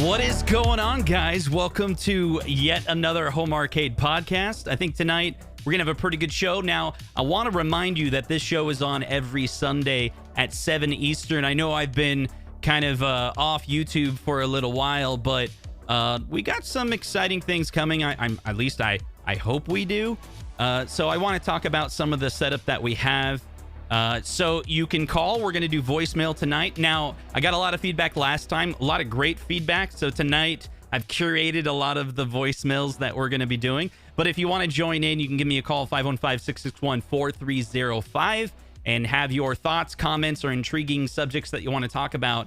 What is going on, guys? Welcome to yet another Home Arcade podcast. I think tonight we're going to have a pretty good show. Now, I want to remind you that this show is on every Sunday at 7 Eastern. I know I've been kind of off YouTube for a little while, but we got some exciting things coming. At least I hope we do. So I want to talk about some of the setup that we have. So you can call. We're going to do voicemail tonight. Now, I got a lot of feedback last time, a lot of great feedback. So tonight, I've curated a lot of the voicemails that we're going to be doing. But if you want to join in, you can give me a call, 515-661-4305, and have your thoughts, comments, or intriguing subjects that you want to talk about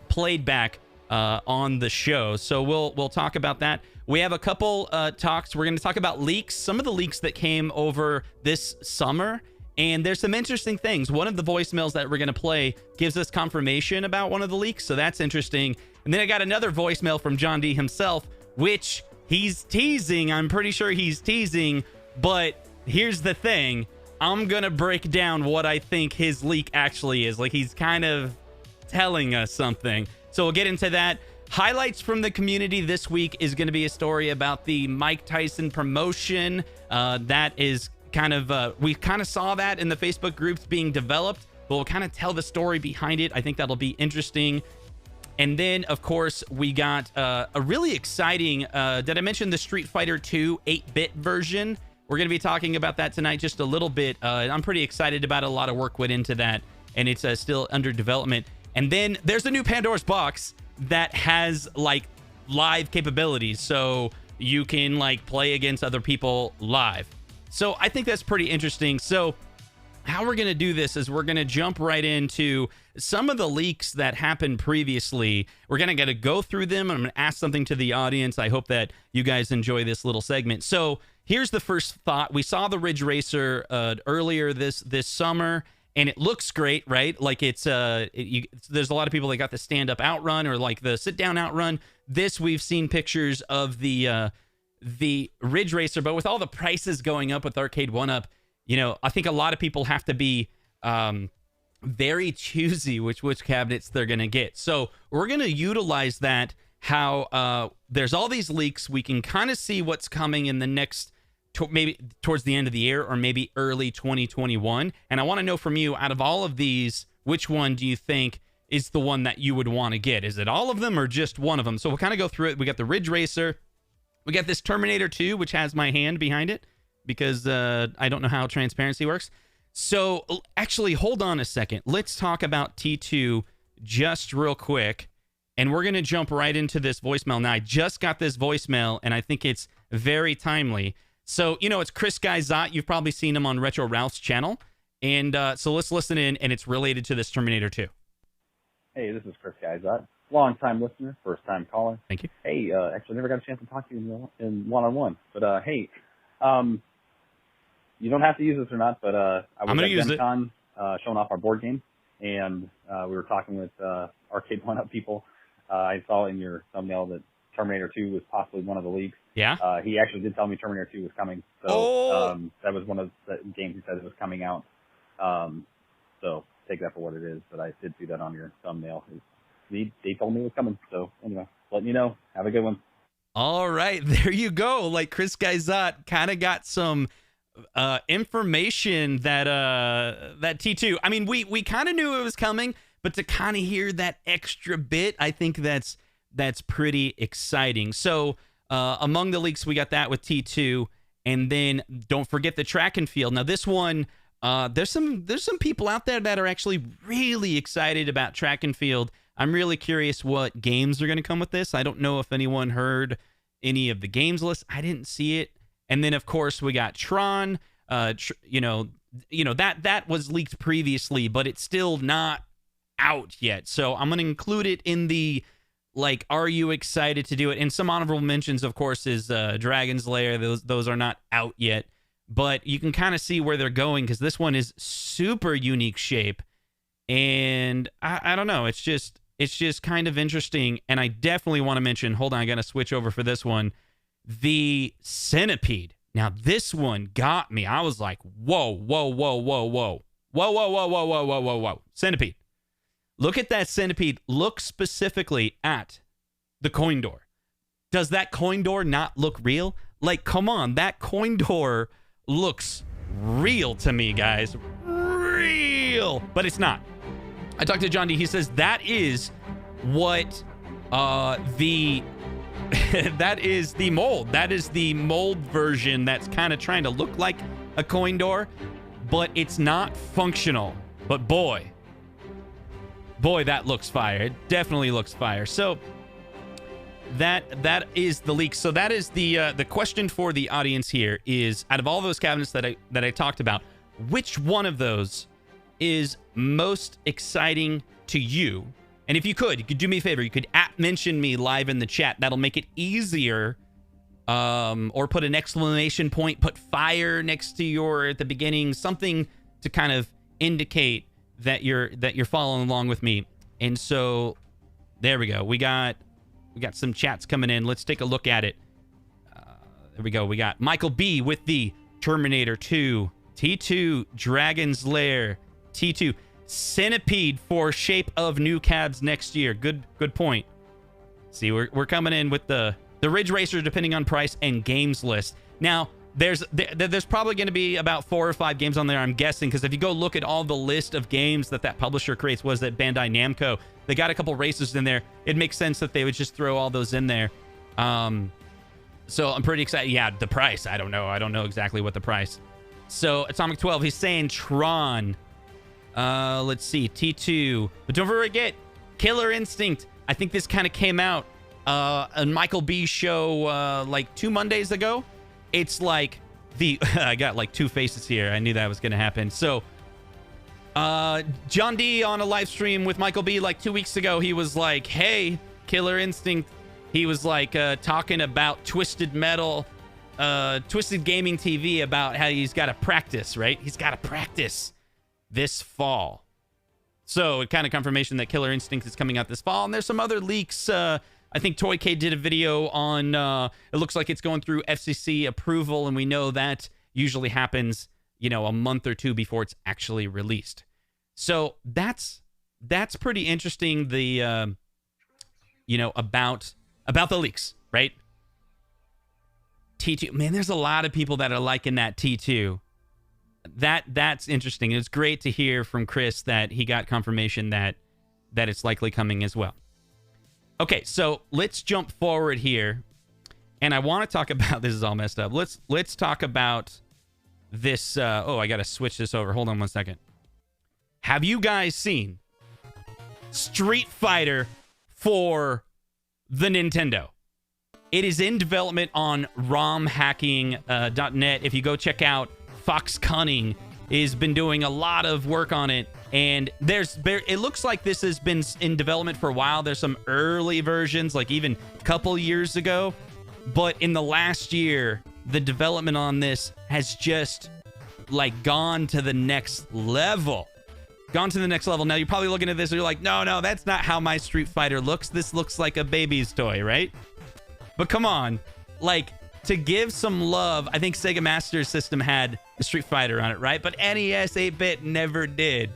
played back on the show. So we'll talk about that. We have a couple talks. We're going to talk about leaks, some of the leaks that came over this summer. And there's some interesting things. One of the voicemails that we're going to play gives us confirmation about one of the leaks, so that's interesting. And then I got another voicemail from John D himself, which he's teasing. I'm pretty sure he's teasing, but here's the thing. I'm going to break down what I think his leak actually is. Like, he's kind of telling us something. So we'll get into that. Highlights from the community this week is going to be a story about the Mike Tyson promotion. That is kind of we kind of saw that in the Facebook groups being developed, but we'll kind of tell the story behind it. I think that'll be interesting. And then, of course, we got a really exciting did I mention the Street Fighter 2 8-bit version? We're going to be talking about that tonight just a little bit. I'm pretty excited about it. A lot of work went into that, and it's still under development. And then there's a new Pandora's box that has like live capabilities, so you can like play against other people live. So I think that's pretty interesting. So how we're going to do this is we're going to jump right into some of the leaks that happened previously. We're going to go through them. I'm going to ask something to the audience. I hope that you guys enjoy this little segment. So here's the first thought. We saw the Ridge Racer earlier this summer, and it looks great, right? Like there's a lot of people that got the stand-up outrun or like the sit-down outrun. This, we've seen pictures of the Ridge Racer, but with all the prices going up with Arcade1up, you know, I think a lot of people have to be very choosy which cabinets they're going to get. So we're going to utilize that, how there's all these leaks. We can kind of see what's coming in the next, maybe towards the end of the year or maybe early 2021. And I want to know from you, out of all of these, which one do you think is the one that you would want to get? Is it all of them or just one of them? So we'll kind of go through it. We got the Ridge Racer. We got this Terminator 2, which has my hand behind it because I don't know how transparency works. So actually, hold on a second. Let's talk about T2 just real quick. And we're going to jump right into this voicemail. Now, I just got this voicemail, and I think it's very timely. So, you know, it's Chris Zott. You've probably seen him on Retro Ralph's channel. And so let's listen in, and it's related to this Terminator 2. Hey, this is Chris Zott. Long-time listener, first-time caller. Thank you. Hey, actually, never got a chance to talk to you in one-on-one. But, hey, you don't have to use this or not, but I was at Gen-Con showing off our board game, and we were talking with Arcade1up people. I saw in your thumbnail that Terminator 2 was possibly one of the leaks. Yeah? He actually did tell me Terminator 2 was coming, so that was one of the games he said it was coming out. So take that for what it is, but I did see that on your thumbnail. They told me it was coming. So anyway, letting you know. Have a good one. All right, there you go. Like Chris Zott kind of got some information that T2. I mean, we kind of knew it was coming, but to kind of hear that extra bit, I think that's pretty exciting. So among the leaks, we got that with T2, and then don't forget the track and field. Now this one, there's some people out there that are actually really excited about track and field. I'm really curious what games are going to come with this. I don't know if anyone heard any of the games list. I didn't see it. And then, of course, we got Tron. You know that was leaked previously, but it's still not out yet. So I'm going to include it in the, like, are you excited to do it? And some honorable mentions, of course, is Dragon's Lair. Those are not out yet. But you can kind of see where they're going because this one is super unique shape. And I don't know. It's just kind of interesting. And I definitely want to mention, hold on, I got to switch over for this one. The Centipede. Now, this one got me. I was like, whoa, whoa, whoa, whoa, whoa. Whoa, whoa, whoa, whoa, whoa, whoa, whoa, whoa. Centipede. Look at that Centipede. Look specifically at the coin door. Does that coin door not look real? Like, come on, that coin door looks real to me, guys. Real. But it's not. I talked to John D. He says that is what that is the mold. That is the mold version that's kind of trying to look like a coin door, but it's not functional. But boy, that looks fire. It definitely looks fire. So that is the leak. So that is the question for the audience here is, out of all those cabinets that I talked about, which one of those is most exciting to you? And if you could do me a favor, you could mention me live in the chat. That'll make it easier. Or put an exclamation point, put fire next to at the beginning, something to kind of indicate that you're following along with me. And so there we go. We got some chats coming in. Let's take a look at it. There we go. We got Michael B with the Terminator 2, T2 Dragon's Lair, T2 Centipede for Shape of New Cabs next year. Good point. See, we're coming in with the Ridge Racer, depending on price and games list. Now, there's probably going to be about 4 or 5 games on there, I'm guessing, because if you go look at all the list of games that publisher creates, was that Bandai Namco, they got a couple races in there. It makes sense that they would just throw all those in there. So I'm pretty excited. Yeah, the price, I don't know exactly what the price. So Atomic 12, he's saying Tron. Let's see, T2. But don't forget Killer Instinct. I think this kind of came out on Michael B's show like 2 Mondays ago. It's like I got like 2 faces here. I knew that was going to happen. So John D on a live stream with Michael B like 2 weeks ago, he was like, hey, Killer Instinct. He was like talking about Twisted Metal, Twisted Gaming TV, about how he's got to practice, right? He's got to practice this fall. So it kind of confirmation that Killer Instinct is coming out this fall. And there's some other leaks. I think Toycade did a video on, it looks like it's going through FCC approval, and we know that usually happens, a month or 2 before it's actually released. So that's pretty interesting. The, about the leaks, right? T2, man, there's a lot of people that are liking that T2. That's interesting. It's great to hear from Chris that he got confirmation that it's likely coming as well. Okay, so let's jump forward here, and I want to talk about, this is all messed up. Let's talk about this. I got to switch this over. Hold on one second. Have you guys seen Street Fighter for the Nintendo? It is in development on romhacking.net. If you go check out Fox Cunning, has been doing a lot of work on it, and it looks like this has been in development for a while. There's some early versions, like even a couple years ago, but in the last year, the development on this has just like gone to the next level. Now you're probably looking at this and you're like, no, that's not how my Street Fighter looks. This looks like a baby's toy, right? But come on, like, to give some love, I think Sega Master System had the Street Fighter on it, right? But NES 8-bit never did.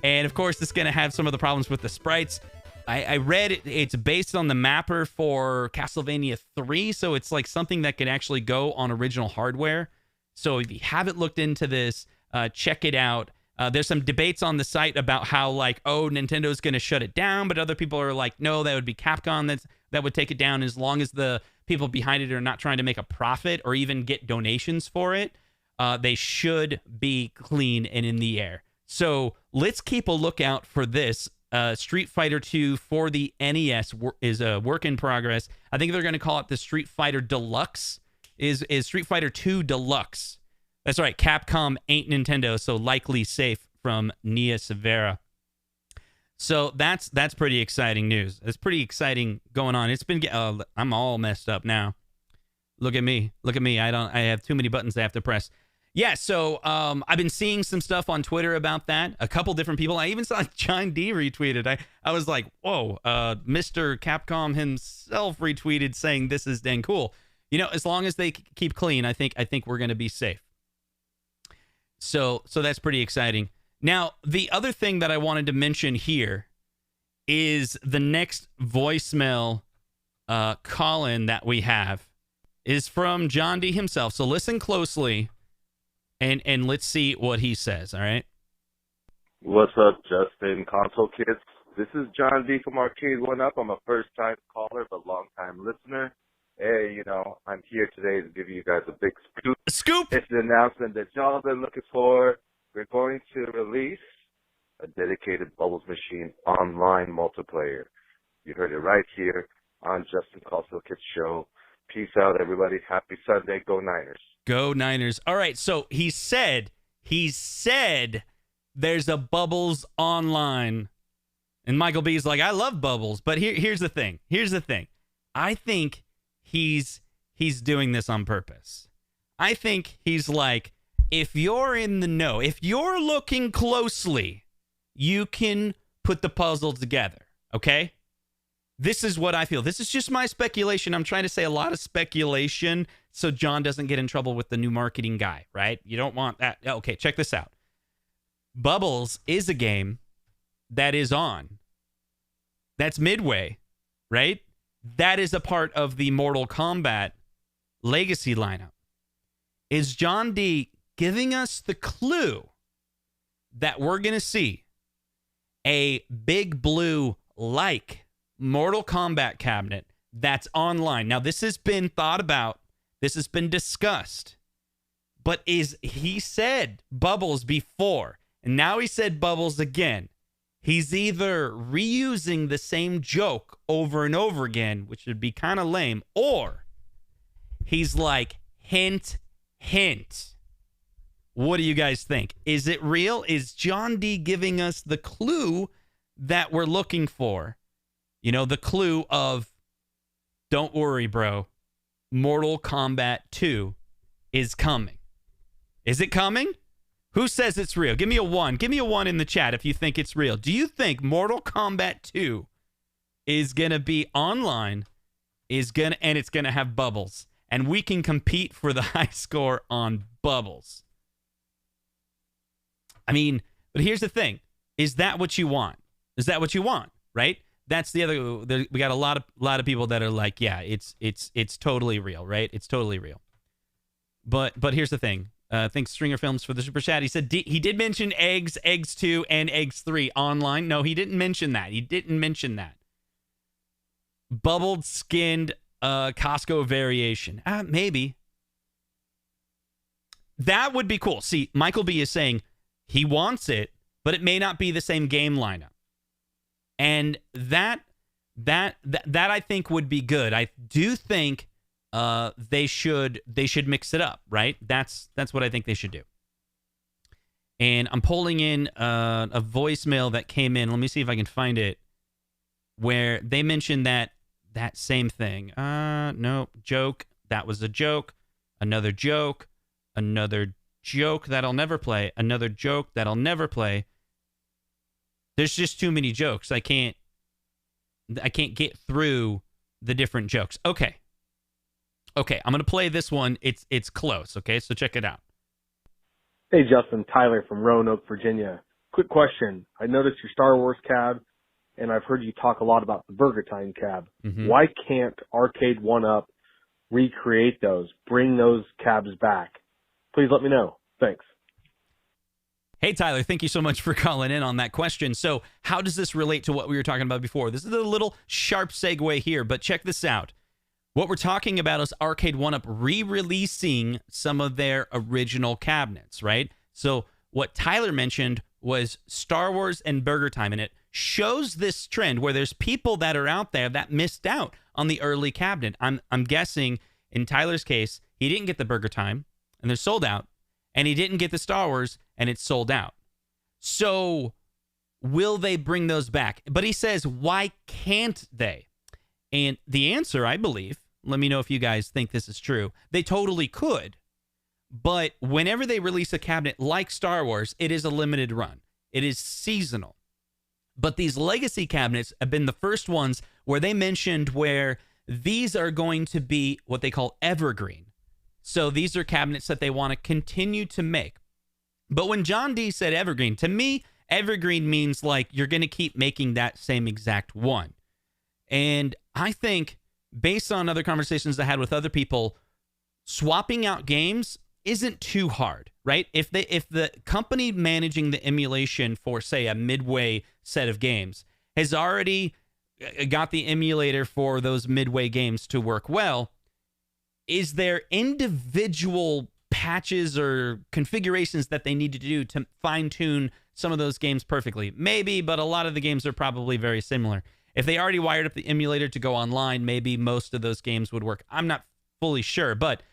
And of course, it's going to have some of the problems with the sprites. I read it's based on the mapper for Castlevania 3, so it's like something that can actually go on original hardware. So if you haven't looked into this, check it out. There's some debates on the site about how, like, Nintendo's going to shut it down, but other people are like, no, that would be Capcom that would take it down, as long as the people behind it are not trying to make a profit or even get donations for it. They should be clean and in the air. So let's keep a lookout for this. Street Fighter 2 for the NES is a work in progress. I think they're going to call it the Street Fighter Deluxe. Is Street Fighter 2 Deluxe. That's right. Capcom ain't Nintendo, so likely safe from Nia Severa. So that's pretty exciting news. It's pretty exciting going on. It's been I'm all messed up now. Look at me. I have too many buttons I have to press. Yeah, so I've been seeing some stuff on Twitter about that. A couple different people. I even saw John D retweeted. I was like, whoa, Mr. Capcom himself retweeted saying this is dang cool. As long as they keep clean, I think we're going to be safe. So that's pretty exciting. Now, the other thing that I wanted to mention here is the next voicemail call-in that we have is from John D himself. So listen closely and let's see what he says, all right? What's up, Justin, Console Kids? This is John D from Arcade1up. I'm a first-time caller but long-time listener. Hey, you know, I'm here today to give you guys a big scoop. Scoop! It's an announcement that y'all have been looking for. We're going to release a dedicated Bubbles Machine online multiplayer. You heard it right here on Justin Console Kids Show. Peace out, everybody. Happy Sunday. Go Niners. Go Niners. All right, so he said there's a Bubbles online. And Michael B is like, I love Bubbles. But here's the thing. I think he's doing this on purpose. I think he's like, if you're in the know, if you're looking closely, you can put the puzzle together, okay? This is what I feel. This is just my speculation. I'm trying to say a lot of speculation so John doesn't get in trouble with the new marketing guy, right? You don't want that. Okay, check this out. Bubbles is a game that is on. That's Midway, right? That is a part of the Mortal Kombat Legacy lineup. Is John D giving us the clue that we're going to see a big blue like Mortal Kombat cabinet that's online? Now, this has been thought about. This has been discussed. But he said Bubbles before, and now he said Bubbles again. He's either reusing the same joke over and over again, which would be kind of lame, or he's like, hint, hint. What do you guys think? Is it real? Is John D giving us the clue that we're looking for? You know, the clue of, don't worry, bro, Mortal Kombat 2 is coming. Is it coming? Who says it's real? Give me a 1. Give me a 1 in the chat if you think it's real. Do you think Mortal Kombat 2 is going to be online, and it's going to have Bubbles, and we can compete for the high score on Bubbles? I mean, but here's the thing. Is that what you want? Is that what you want, right? That's the other. We got a lot of people that are like, yeah, it's totally real, right? It's totally real. But here's the thing. Thanks Stringer Films for the super chat. He said he did mention Eggs 2, and Eggs 3 online. No, he didn't mention that. Bubbled skinned Costco variation. Maybe. That would be cool. See, Michael B is saying he wants it, but it may not be the same game lineup. And that I think would be good. I do think they should mix it up, right? That's what I think they should do. And I'm pulling in a voicemail that came in. Let me see if I can find it, where they mentioned that same thing. No, joke. That was a joke. Another joke. Another joke that I'll never play. Another joke that I'll never play. There's just too many jokes. I can't get through the different jokes. Okay, I'm going to play this one. It's close, okay? So check it out. Hey, Justin. Tyler from Roanoke, Virginia. Quick question. I noticed your Star Wars cab, and I've heard you talk a lot about the Burger Time cab. Mm-hmm. Why can't Arcade1up recreate those, bring those cabs back? Please let me know. Thanks. Hey, Tyler, thank you so much for calling in on that question. So how does this relate to what we were talking about before? This is a little sharp segue here, but check this out. What we're talking about is Arcade1up re-releasing some of their original cabinets, right? So what Tyler mentioned was Star Wars and Burger Time, and it shows this trend where there's people that are out there that missed out on the early cabinet. I'm guessing in Tyler's case, he didn't get the Burger Time, and they're sold out, and he didn't get the Star Wars, and it's sold out. So will they bring those back? But he says, why can't they? And the answer, I believe, let me know if you guys think this is true, they totally could. But whenever they release a cabinet like Star Wars, it is a limited run. It is seasonal. But these legacy cabinets have been the first ones where they mentioned where these are going to be what they call evergreen. So these are cabinets that they want to continue to make. But when John D said evergreen, to me, evergreen means like you're going to keep making that same exact one. And I think based on other conversations I had with other people, swapping out games isn't too hard, right? If the company managing the emulation for, say, a midway set of games has already got the emulator for those midway games to work well, is there individual patches or configurations that they need to do to fine-tune some of those games perfectly? Maybe, but a lot of the games are probably very similar. If they already wired up the emulator to go online, maybe most of those games would work. I'm not fully sure, but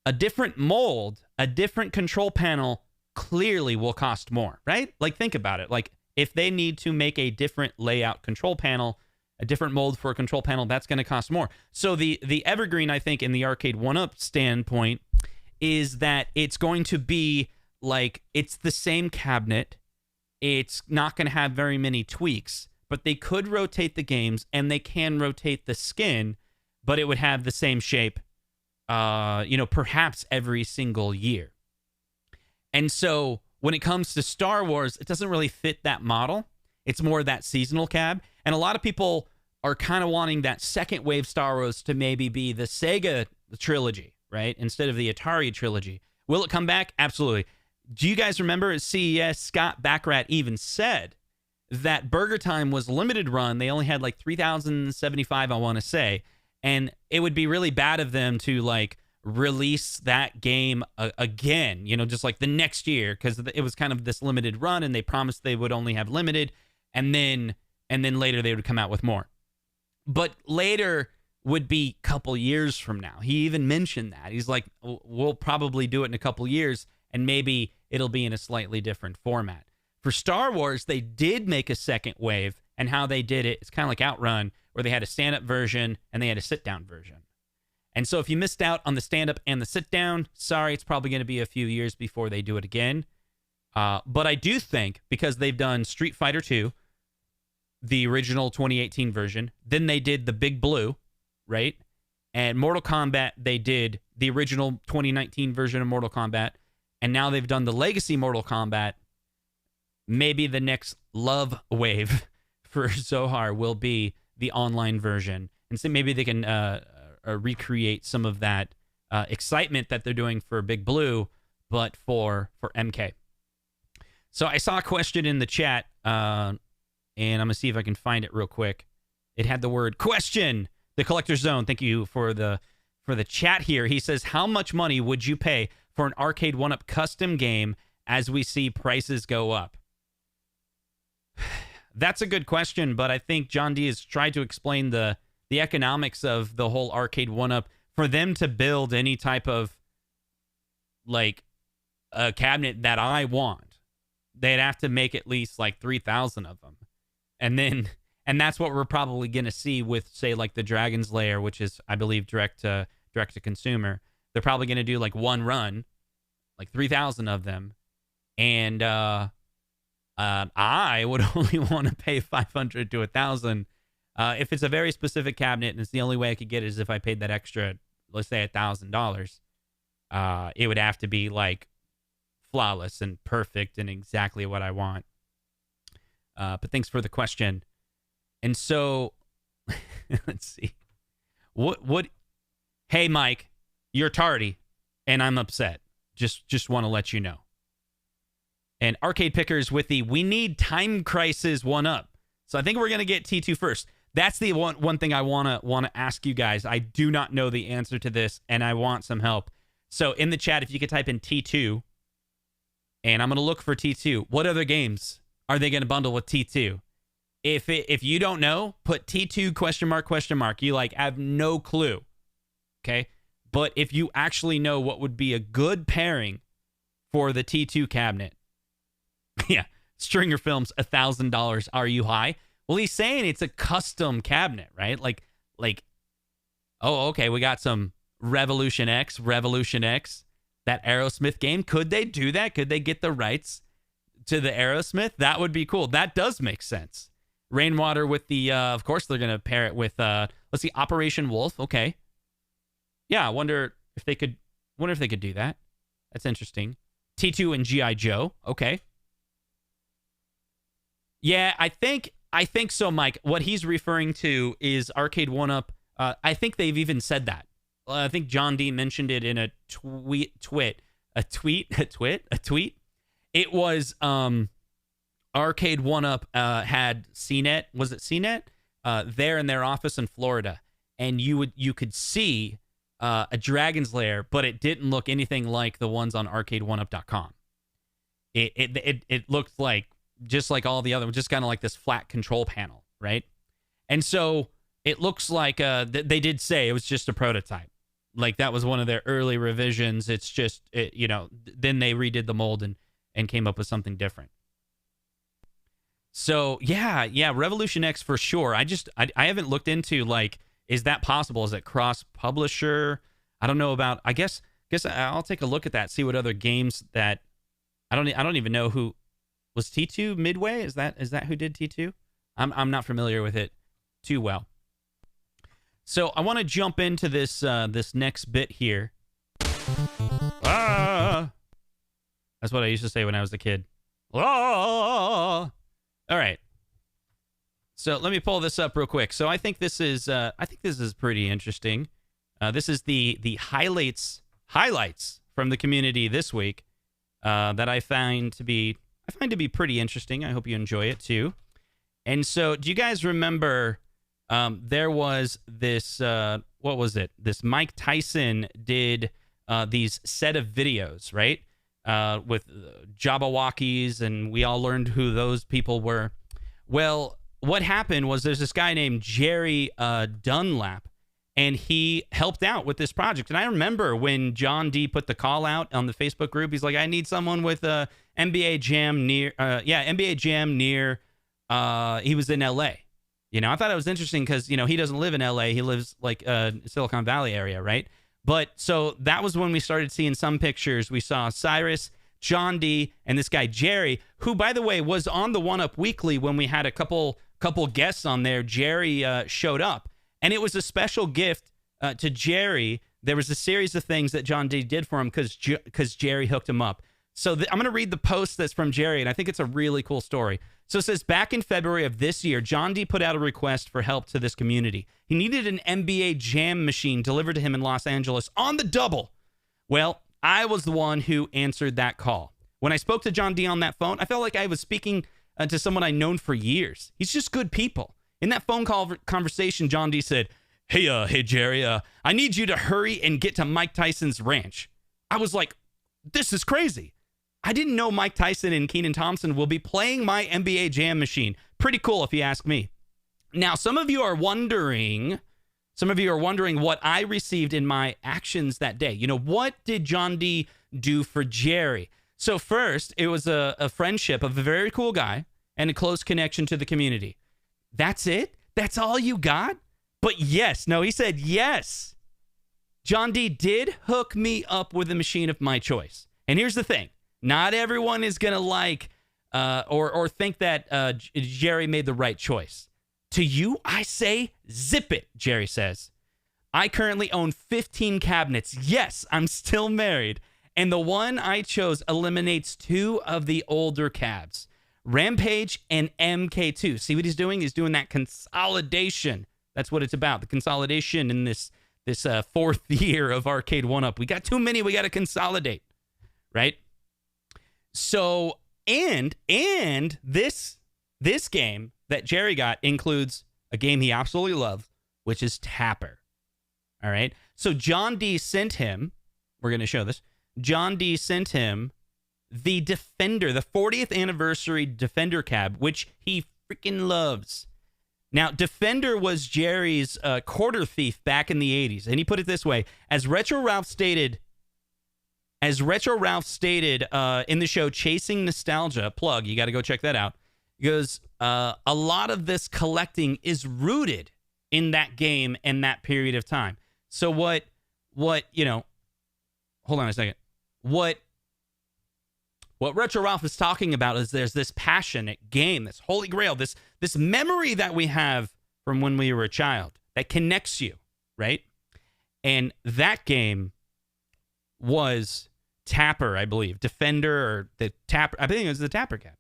a different mold, a different control panel clearly will cost more, right? Like, think about it. Like, if they need to make a different layout control panel, a different mold for a control panel, that's going to cost more. So the evergreen, I think, in the Arcade1up standpoint is that it's going to be like, it's the same cabinet. It's not going to have very many tweaks, but they could rotate the games and they can rotate the skin, but it would have the same shape, perhaps every single year. And so when it comes to Star Wars, it doesn't really fit that model. It's more that seasonal cab. And a lot of people are kind of wanting that second wave Star Wars to maybe be the Sega trilogy, right? Instead of the Atari trilogy. Will it come back? Absolutely. Do you guys remember at CES, Scott Baccarat even said that Burger Time was limited run. They only had like 3,075, I want to say. And it would be really bad of them to like release that game again, just like the next year, because it was kind of this limited run and they promised they would only have limited, and then later they would come out with more. But later would be a couple years from now. He even mentioned that. He's like, we'll probably do it in a couple years, and maybe it'll be in a slightly different format. For Star Wars, they did make a second wave, and how they did it, it's kind of like Outrun, where they had a stand-up version and they had a sit-down version. And so if you missed out on the stand-up and the sit-down, sorry, it's probably going to be a few years before they do it again. But I do think, because they've done Street Fighter 2, the original 2018 version, then they did the Big Blue, right? And Mortal Kombat, they did the original 2019 version of Mortal Kombat, and now they've done the Legacy Mortal Kombat. Maybe the next love wave for Zohar will be the online version. And so maybe they can recreate some of that excitement that they're doing for Big Blue, but for MK. So I saw a question in the chat, and I'm going to see if I can find it real quick. It had the word question. The Collector Zone, thank you for the chat here. He says, how much money would you pay for an Arcade1up custom game as we see prices go up? That's a good question, but I think John D has tried to explain the economics of the whole Arcade1up. For them to build any type of like a cabinet that I want, they'd have to make at least like 3,000 of them. And that's what we're probably going to see with, say, like the Dragon's Lair, which is, I believe, direct to consumer. They're probably going to do like one run, like 3,000 of them. And I would only want to pay 500 to 1,000. If it's a very specific cabinet, and it's the only way I could get it is if I paid that extra, let's say $1,000, it would have to be like flawless and perfect and exactly what I want. But thanks for the question. And so, let's see. What? Hey, Mike, you're tardy, and I'm upset. Just want to let you know. And Arcade Pickers with the we need Time Crisis 1-up. So I think we're gonna get T2 first. That's the one thing I wanna ask you guys. I do not know the answer to this, and I want some help. So in the chat, if you could type in T2, and I'm gonna look for T2. What other games are they gonna bundle with T2? If you don't know, put T2 question mark. You like have no clue. Okay? But if you actually know what would be a good pairing for the T2 cabinet. Yeah, Stringer Films, $1,000. Are you high? Well, he's saying it's a custom cabinet, right? Like, oh, okay, we got some Revolution X, that Aerosmith game. Could they do that? Could they get the rights to the Aerosmith? That would be cool. That does make sense. Rainwater with the, of course, they're going to pair it with, let's see, Operation Wolf. Okay. Yeah, I wonder if they could do that. That's interesting. T2 and G.I. Joe. Okay. Yeah, I think so, Mike. What he's referring to is Arcade1up I think they've even said that. I think John D mentioned it in a tweet. It was Arcade1up had CNET. Was it CNET? There in their office in Florida, and you could see a Dragon's Lair, but it didn't look anything like the ones on Arcade1up.com. It looked like just like all the other, just kind of like this flat control panel, right? And so it looks like they did say it was just a prototype. Like that was one of their early revisions. It's just, then they redid the mold and came up with something different. So yeah, Revolution X for sure. I haven't looked into like, is that possible? Is it cross publisher? I don't know about. I guess I'll take a look at that. See what other games that I don't even know who was T2 Midway. Is that who did T2? I'm not familiar with it too well. So I want to jump into this next bit here. Ah! That's what I used to say when I was a kid. Ah! All right. So let me pull this up real quick. So I think this is pretty interesting. This is the highlights from the community this week that I find to be pretty interesting. I hope you enjoy it too. And so, do you guys remember? There was this, what was it? This Mike Tyson did these set of videos, right? With Jabberwockies, and we all learned who those people were. Well, what happened was there's this guy named Jerry Dunlap, and he helped out with this project. And I remember when John D put the call out on the Facebook group, he's like, I need someone with a NBA Jam near, NBA Jam near, he was in LA. I thought it was interesting because, he doesn't live in LA. He lives like Silicon Valley area, right? But so that was when we started seeing some pictures. We saw Cyrus, John D, and this guy Jerry, who, by the way, was on the 1UP Weekly when we had a couple guests on there. Jerry showed up, and it was a special gift to Jerry. There was a series of things that John D did for him because Jerry hooked him up. So I'm going to read the post that's from Jerry, and I think it's a really cool story. So it says, back in February of this year, John D put out a request for help to this community. He needed an NBA Jam machine delivered to him in Los Angeles on the double. Well, I was the one who answered that call. When I spoke to John D on that phone, I felt like I was speaking to someone I'd known for years. He's just good people. In that phone call conversation, John D said, Hey Jerry, I need you to hurry and get to Mike Tyson's ranch. I was like, this is crazy. I didn't know Mike Tyson and Kenan Thompson will be playing my NBA Jam machine. Pretty cool if you ask me. Now, some of you are wondering what I received in my actions that day. What did John D do for Jerry? So first, it was a friendship of a very cool guy and a close connection to the community. That's it? That's all you got? But yes. No, he said yes. John D did hook me up with a machine of my choice. And here's the thing. Not everyone is going to like or think that Jerry made the right choice. To you, I say zip it, Jerry says. I currently own 15 cabinets. Yes, I'm still married. And the one I chose eliminates 2 of the older cabs, Rampage and MK2. See what he's doing? He's doing that consolidation. That's what it's about, the consolidation in this 4th year of Arcade1up. We got too many. We got to consolidate, right? So, and this game that Jerry got includes a game he absolutely loves, which is Tapper. All right. So John D sent him, we're going to show this. John D sent him the Defender, the 40th anniversary Defender cab, which he freaking loves. Now, Defender was Jerry's quarter thief back in the 80s. And he put it this way, as Retro Ralph stated in the show Chasing Nostalgia, plug, you got to go check that out. He goes, a lot of this collecting is rooted in that game and that period of time. So what, hold on a second. What Retro Ralph is talking about is there's this passionate game, this holy grail, this memory that we have from when we were a child that connects you, right? And that game was Tapper, I believe. Defender or the Tapper. I think it was the Tapper cab.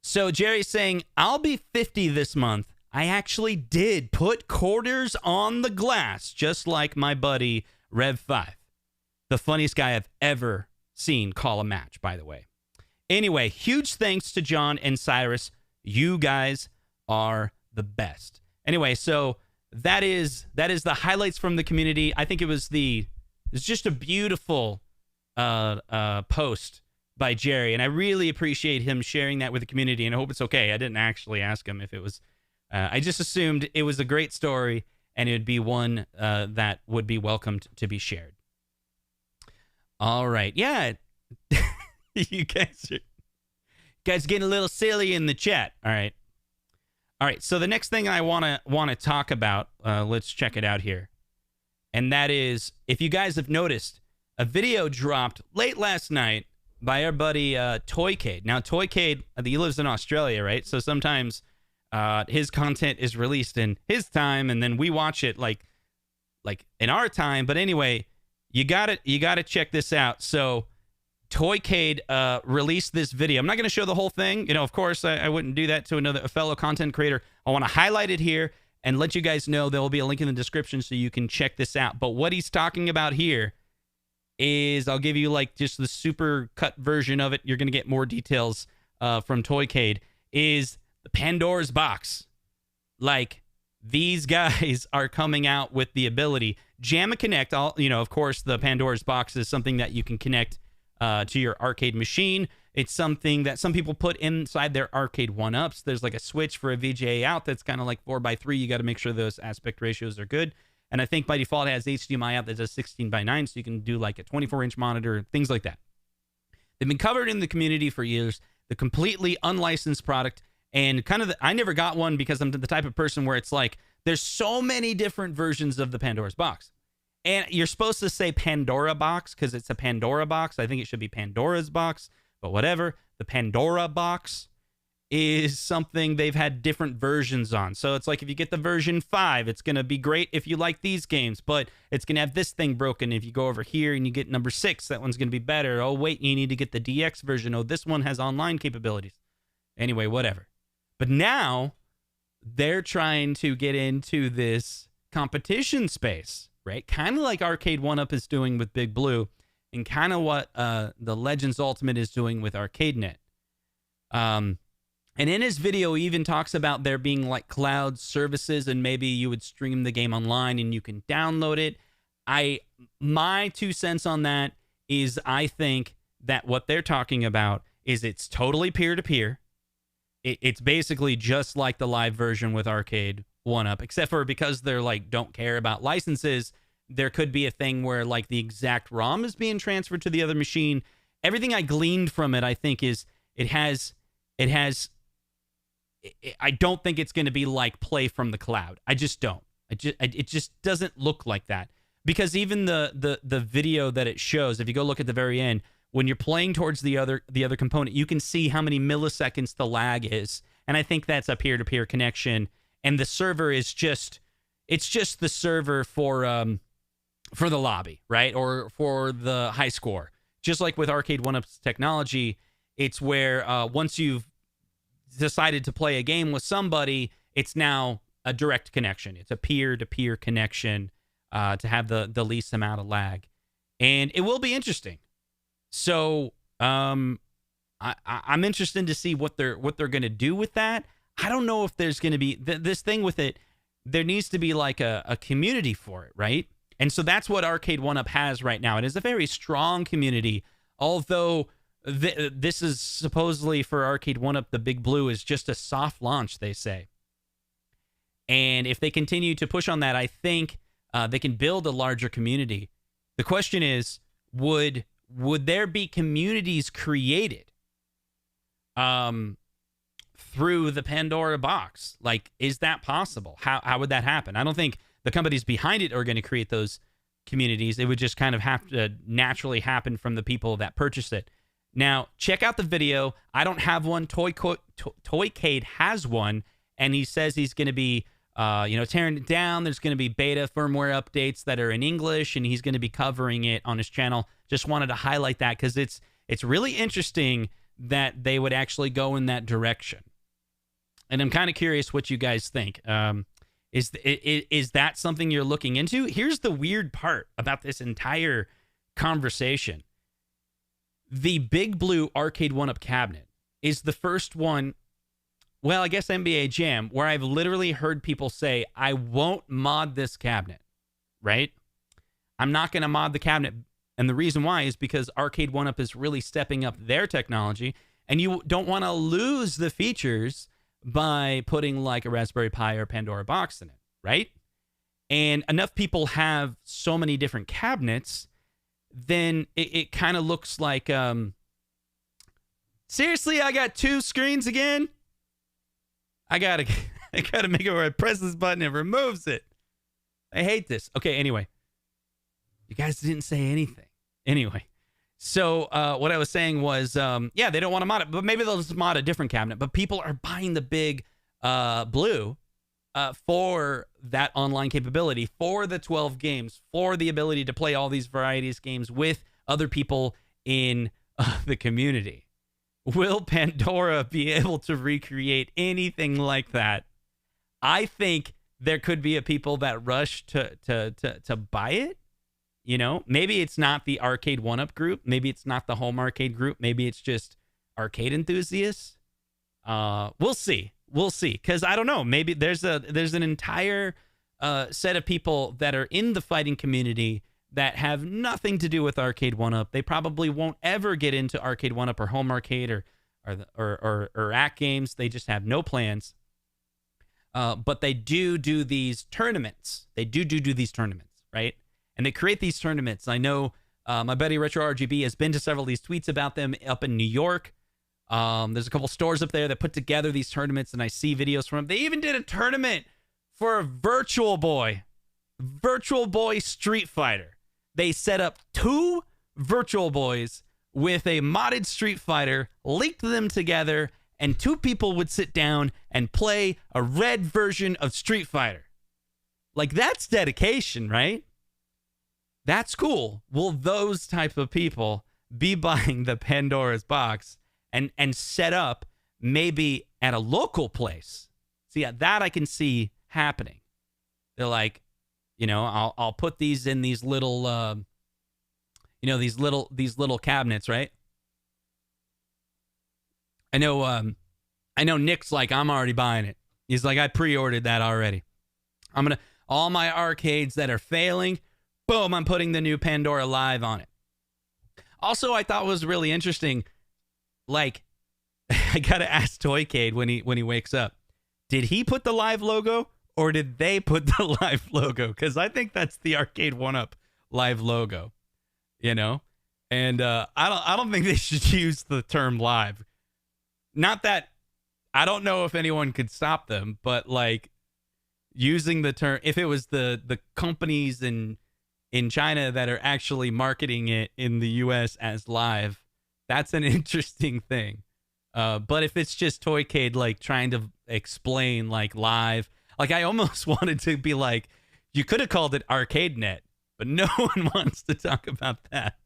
So Jerry's saying, I'll be 50 this month. I actually did put quarters on the glass, just like my buddy Rev5. The funniest guy I've ever seen call a match, by the way. Anyway, huge thanks to John and Cyrus. You guys are the best. Anyway, so that is the highlights from the community. I think it's just a beautiful post by Jerry, and I really appreciate him sharing that with the community, and I hope it's okay. I didn't actually ask him if it was. I just assumed it was a great story, and it would be one that would be welcomed to be shared. All right, yeah, you guys getting a little silly in the chat. All right. So the next thing I want to talk about, let's check it out here, and that is, if you guys have noticed, a video dropped late last night by our buddy Toycade. Now, Toycade, he lives in Australia, right? So sometimes his content is released in his time, and then we watch it like in our time. But anyway, you gotta check this out. So Toycade released this video. I'm not going to show the whole thing. You know, of course, I wouldn't do that to a fellow content creator. I want to highlight it here and let you guys know there will be a link in the description so you can check this out. But what he's talking about here is, I'll give you like just the super cut version of it. You're going to get more details from Toycade, is the Pandora's box. Like, these guys are coming out with the ability. Jam and Connect, of course, the Pandora's box is something that you can connect to your arcade machine. It's something that some people put inside their Arcade1ups. There's like a switch for a VGA out that's kind of like 4:3. You got to make sure those aspect ratios are good. And I think by default it has HDMI out that does 16:9, so you can do like a 24-inch monitor, things like that. They've been covered in the community for years. The completely unlicensed product, and I never got one because I'm the type of person where it's like, there's so many different versions of the Pandora's box. And you're supposed to say Pandora box because it's a Pandora box. I think it should be Pandora's box, but whatever. The Pandora box is something they've had different versions on. So it's like, if you get the version 5, it's going to be great if you like these games, but it's going to have this thing broken. If you go over here and you get number 6, that one's going to be better. Oh, wait, you need to get the DX version. Oh, this one has online capabilities. Anyway, whatever. But now they're trying to get into this competition space, right? Kind of like Arcade1up is doing with Big Blue, and kind of what the Legends Ultimate is doing with ArcadeNet. And in his video, he even talks about there being like cloud services, and maybe you would stream the game online and you can download it. My 2 cents on that is, I think that what they're talking about is it's totally peer-to-peer. It's basically just like the live version with Arcade1up, except for because they're like, don't care about licenses, there could be a thing where like the exact ROM is being transferred to the other machine. Everything I gleaned from it, I think, is I don't think it's going to be like play from the cloud. I just don't. It just doesn't look like that, because even the video that it shows, if you go look at the very end, when you're playing towards the other component, you can see how many milliseconds the lag is, and I think that's a peer-to-peer connection. And the server is just the server for the lobby, right, or for the high score. Just like with Arcade1up's technology, it's where once you've decided to play a game with somebody, it's now a direct connection. It's a peer-to-peer connection to have the least amount of lag, and it will be interesting. So I'm interested to see what they're going to do with that. I don't know if there's going to be this thing with it. There needs to be like a community for it, right? And so that's what Arcade1up has right now. It is a very strong community, although this is supposedly for Arcade1up. The Big Blue is just a soft launch, they say. And if they continue to push on that, I think they can build a larger community. The question is, would there be communities created through the Pandora box? Like, is that possible? How would that happen? I don't think the companies behind it are going to create those communities. It would just kind of have to naturally happen from the people that purchase it. Now, check out the video. I don't have one. Toycade has one, and he says he's going to be tearing it down. There's going to be beta firmware updates that are in English, and he's going to be covering it on his channel. Just wanted to highlight that because it's really interesting that they would actually go in that direction. And I'm kind of curious what you guys think. Is that something you're looking into? Here's the weird part about this entire conversation. The Big Blue Arcade1up cabinet is the first one, well, I guess NBA Jam, where I've literally heard people say, I won't mod this cabinet, right? I'm not going to mod the cabinet. And the reason why is because Arcade1up is really stepping up their technology, and you don't want to lose the features by putting like a Raspberry Pi or Pandora box in it, right? And enough people have so many different cabinets, then it kind of looks like, seriously, I got 2 screens again? I gotta make it where I press this button and it removes it. I hate this. Okay, anyway. You guys didn't say anything. Anyway. So what I was saying was, yeah, they don't want to mod it, but maybe they'll just mod a different cabinet. But people are buying the Big Blue for that online capability, for the 12 games, for the ability to play all these varieties games with other people in the community. Will Pandora be able to recreate anything like that? I think there could be a people that rush to buy it. You know, maybe it's not the Arcade1up group. Maybe it's not the home arcade group. Maybe it's just arcade enthusiasts. We'll see. We'll see. Because I don't know. Maybe there's an entire set of people that are in the fighting community that have nothing to do with Arcade1up. They probably won't ever get into Arcade1up or home arcade or AtGames. They just have no plans. But they do these tournaments. They do these tournaments, right? And they create these tournaments. I know my buddy RetroRGB has been to several of these tweets about them up in New York. There's a couple stores up there that put together these tournaments, and I see videos from them. They even did a tournament for Virtual Boy Street Fighter. They set up 2 Virtual Boys with a modded Street Fighter, linked them together, and 2 people would sit down and play a red version of Street Fighter. Like, that's dedication, right? That's cool. Will those type of people be buying the Pandora's box and set up maybe at a local place? See, that I can see happening. They're like, you know, I'll put these in these little, these little cabinets, right? I know Nick's like, I'm already buying it. He's like, I pre-ordered that already. All my arcades that are failing, boom, I'm putting the new Pandora Live on it. Also, I thought was really interesting, like, I gotta ask Toycade when he wakes up, did he put the Live logo or did they put the Live logo? Because I think that's the Arcade1up Live logo, you know? And I don't think they should use the term Live. Not that, I don't know if anyone could stop them, but like using the term, if it was the companies in China that are actually marketing it in the US as Live, that's an interesting thing. But if it's just Toycade like trying to explain like Live, like I almost wanted to be like, you could have called it ArcadeNet, but no one wants to talk about that.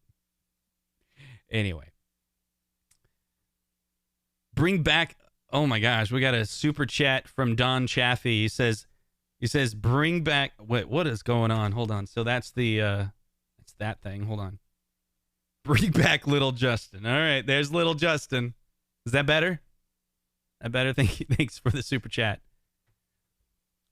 Anyway. Bring back, oh my gosh, we got a super chat from Don Chaffee. He says bring back, wait, what is going on? Hold on. So that's it's that thing. Hold on. Bring back Little Justin. All right, there's Little Justin. Is that better? Thanks for the super chat.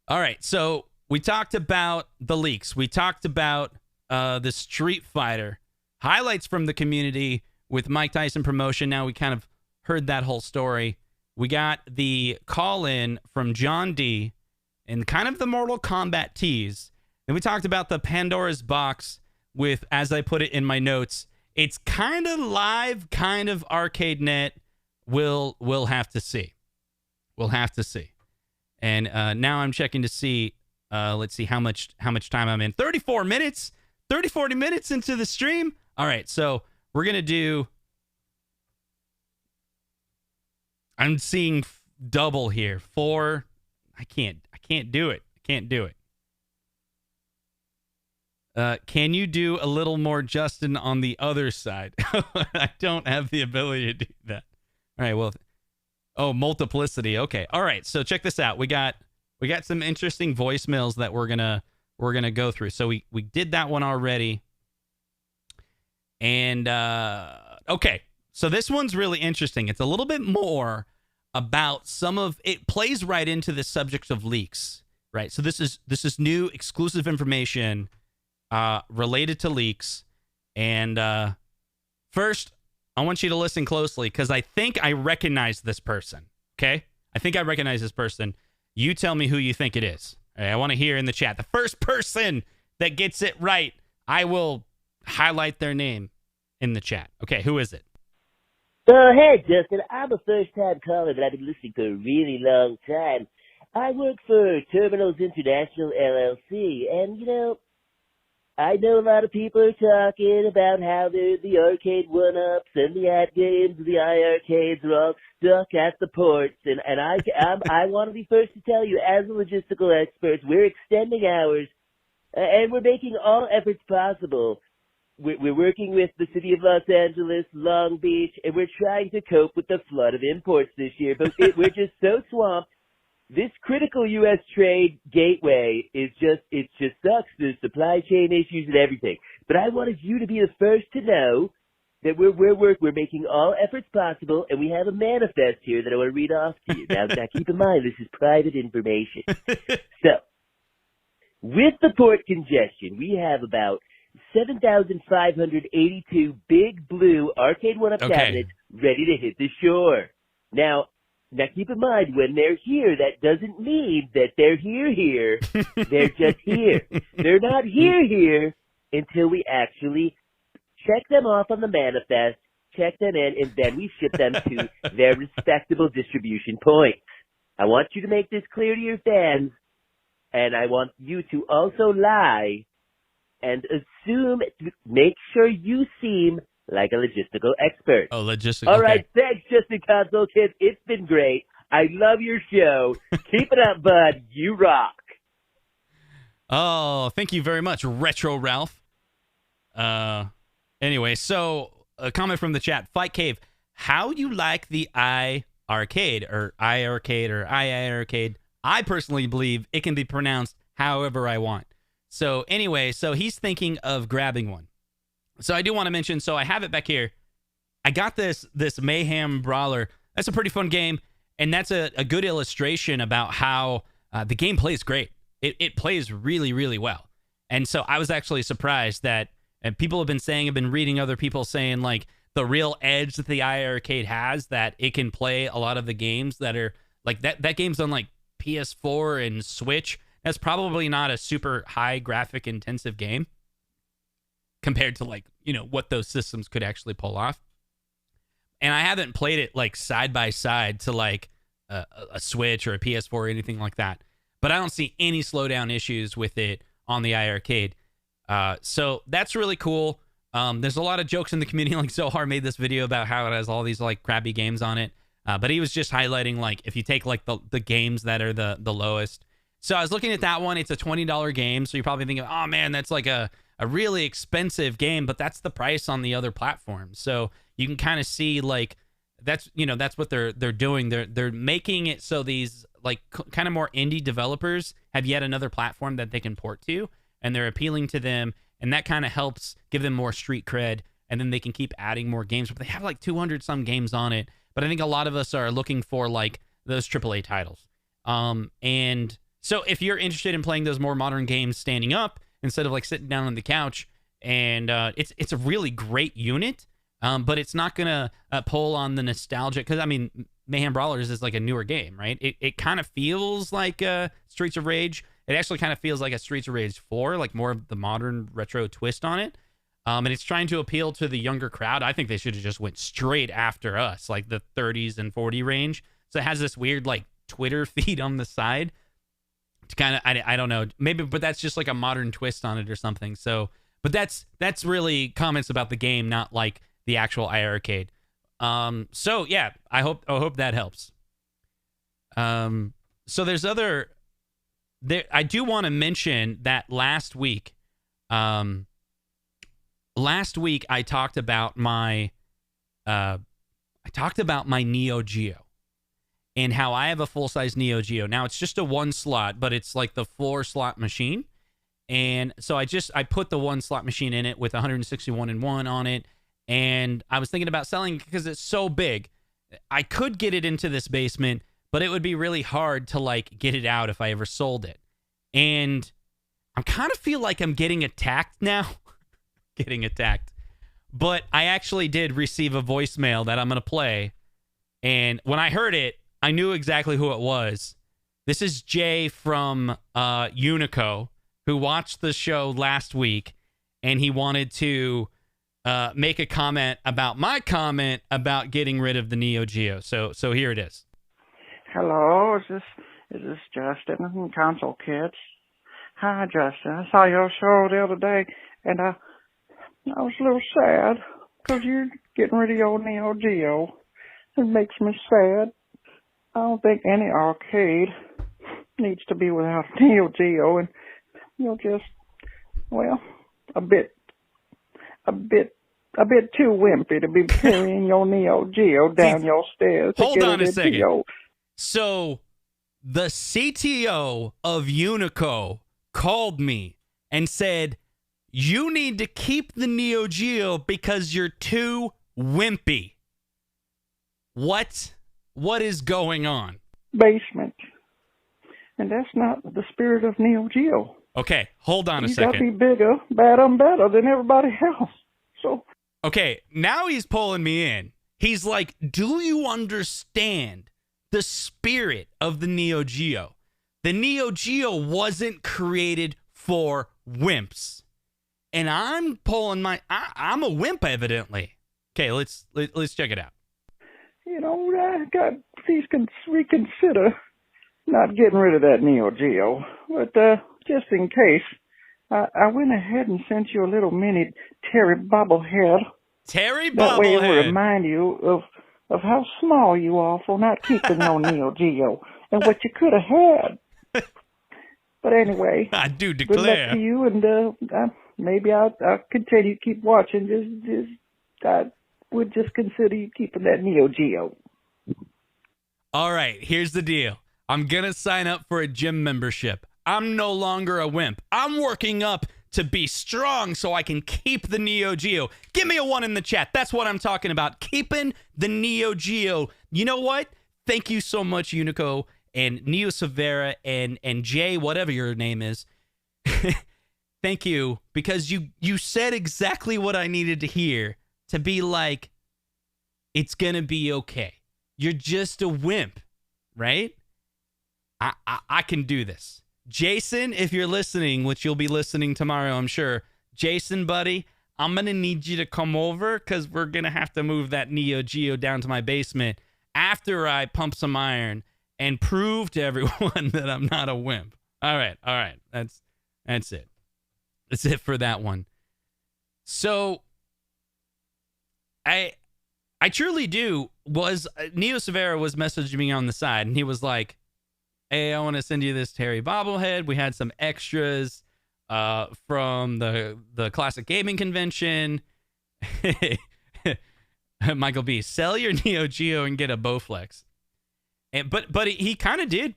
All right, so we talked about the leaks. We talked about the Street Fighter highlights from the community with Mike Tyson promotion. Now we kind of heard that whole story. We got the call-in from John D. and kind of the Mortal Kombat tease. Then we talked about the Pandora's box with, as I put it in my notes, it's kind of Live, kind of ArcadeNet. We'll have to see. We'll have to see. And now I'm checking to see, let's see how much time I'm in. 34 minutes? 40 minutes into the stream? All right, so we're going to do... I'm seeing double here. 4. I can't do it. Can you do a little more Justin on the other side? I don't have the ability to do that. All right, well, Oh, multiplicity. Okay. All right. So check this out. We got some interesting voicemails that we're gonna go through. So we did that one already. And okay. So this one's really interesting. It's a little bit more about it plays right into the subject of leaks, right? So this is new exclusive information related to leaks. And first, I want you to listen closely because I think I recognize this person. Okay? I think I recognize this person. You tell me who you think it is. All right, I want to hear in the chat. The first person that gets it right, I will highlight their name in the chat. Okay, who is it? Hey, Justin. I'm a first-time caller, but I've been listening for a really long time. I work for Terminals International LLC, and, I know a lot of people are talking about how the Arcade1ups and the AtGames and the iArcades are all stuck at the ports, and I want to be first to tell you, as a logistical expert, we're extending hours, and we're making all efforts possible. We're working with the city of Los Angeles, Long Beach, and we're trying to cope with the flood of imports this year, but we're just so swamped. This critical U.S. trade gateway it just sucks. There's supply chain issues and everything. But I wanted you to be the first to know that we're making all efforts possible, and we have a manifest here that I want to read off to you. Now keep in mind, this is private information. So, with the port congestion, we have about 7,582 big blue Arcade1up cabinets ready to hit the shore. Now keep in mind, when they're here, that doesn't mean that they're here. They're just here. They're not here until we actually check them off on the manifest, check them in, and then we ship them to their respectable distribution points. I want you to make this clear to your fans, and I want you to also lie and make sure you seem like a logistical expert. Oh, logistical. All right, thanks, Justin Console Kids. It's been great. I love your show. Keep it up, bud. You rock. Oh, thank you very much, Retro Ralph. Anyway, so a comment from the chat. Fight Cave, how you like the iArcade or iArcade or iArcade? I personally believe it can be pronounced however I want. So anyway, so he's thinking of grabbing one. So I do want to mention, so I have it back here. I got this Mayhem Brawler. That's a pretty fun game, and that's a good illustration about how the game plays great. It plays really, really well. And so I was actually surprised that, and people have been reading other people saying, like, the real edge that the iArcade has, that it can play a lot of the games that are, like, that game's on, like, PS4 and Switch. That's probably not a super high graphic intensive game compared to, like, what those systems could actually pull off. And I haven't played it, like, side by side to, like, a Switch or a PS4 or anything like that. But I don't see any slowdown issues with it on the iArcade. So that's really cool. There's a lot of jokes in the community. Like, Zohar made this video about how it has all these, like, crappy games on it. But he was just highlighting, like, if you take, like, the games that are the lowest. So I was looking at that one. It's a $20 game. So you're probably thinking, oh, man, that's like a really expensive game, but that's the price on the other platforms. So you can kind of see, like, that's what they're doing. They're making it so these, like, kind of more indie developers have yet another platform that they can port to, and they're appealing to them, and that kind of helps give them more street cred, and then they can keep adding more games. But they have like 200 some games on it. But I think a lot of us are looking for, like, those AAA titles. And so if you're interested in playing those more modern games standing up instead of, like, sitting down on the couch, and it's a really great unit, but it's not gonna pull on the nostalgia, because I mean, Mayhem Brawlers is like a newer game, right? It kind of feels like Streets of Rage. It actually kind of feels like a Streets of Rage 4, like more of the modern retro twist on it. And it's trying to appeal to the younger crowd. I think they should have just went straight after us, like the 30s and 40 range. So it has this weird, like, Twitter feed on the side to kind of, I don't know, maybe, but that's just like a modern twist on it or something. So, but that's really comments about the game, not like the actual iArcade. So yeah, I hope that helps. So there's I do want to mention that last week I talked about my Neo Geo, and how I have a full-size Neo Geo. Now, it's just a 1 slot, but it's like the 4-slot machine. And so I put the 1-slot machine in it with 161-in-1 on it. And I was thinking about selling it because it's so big. I could get it into this basement, but it would be really hard to like get it out if I ever sold it. And I kind of feel like I'm getting attacked now. Getting attacked. But I actually did receive a voicemail that I'm going to play. And when I heard it, I knew exactly who it was. This is Jay from Unico, who watched the show last week, and he wanted to make a comment about my comment about getting rid of the Neo Geo. So here it is. Hello, is this Justin from Console Kids? Hi, Justin. I saw your show the other day, and I was a little sad because you're getting rid of your Neo Geo. It makes me sad. I don't think any arcade needs to be without Neo Geo, and you're just, well, a bit too wimpy to be carrying your Neo Geo down your stairs. Hold on a second. So the CTO of Unico called me and said, you need to keep the Neo Geo because you're too wimpy. What is going on? Basement. And that's not the spirit of Neo Geo. Okay, hold on a You second. gotta be bigger, better than everybody else. So. Okay, now he's pulling me in. He's like, do you understand the spirit of the Neo Geo? The Neo Geo wasn't created for wimps. And I'm pulling I'm a wimp, evidently. Okay, let's check it out. You know, please reconsider not getting rid of that Neo Geo. But just in case, I went ahead and sent you a little mini Terry bobblehead. Terry bobblehead. That way it will remind you of how small you are for not keeping no Neo Geo and what you could have had. But anyway, I do good declare. luck to you, and maybe I'll continue to keep watching. I would just consider you keeping that Neo Geo. All right, here's the deal. I'm going to sign up for a gym membership. I'm no longer a wimp. I'm working up to be strong so I can keep the Neo Geo. Give me a 1 in the chat. That's what I'm talking about. Keeping the Neo Geo. You know what? Thank you so much, Unico and Neo Severa and Jay, whatever your name is. Thank you, because you said exactly what I needed to hear to be like, it's going to be okay. You're just a wimp, right? I can do this. Jason, if you're listening, which you'll be listening tomorrow, I'm sure. Jason, buddy, I'm going to need you to come over because we're going to have to move that Neo Geo down to my basement after I pump some iron and prove to everyone that I'm not a wimp. All right. That's it. That's it for that one. So I truly do Neo Severa was messaging me on the side, and he was like, hey, I want to send you this Terry bobblehead. We had some extras from the Classic Gaming Convention. Michael B, sell your Neo Geo and get a Bowflex. But he kind of did.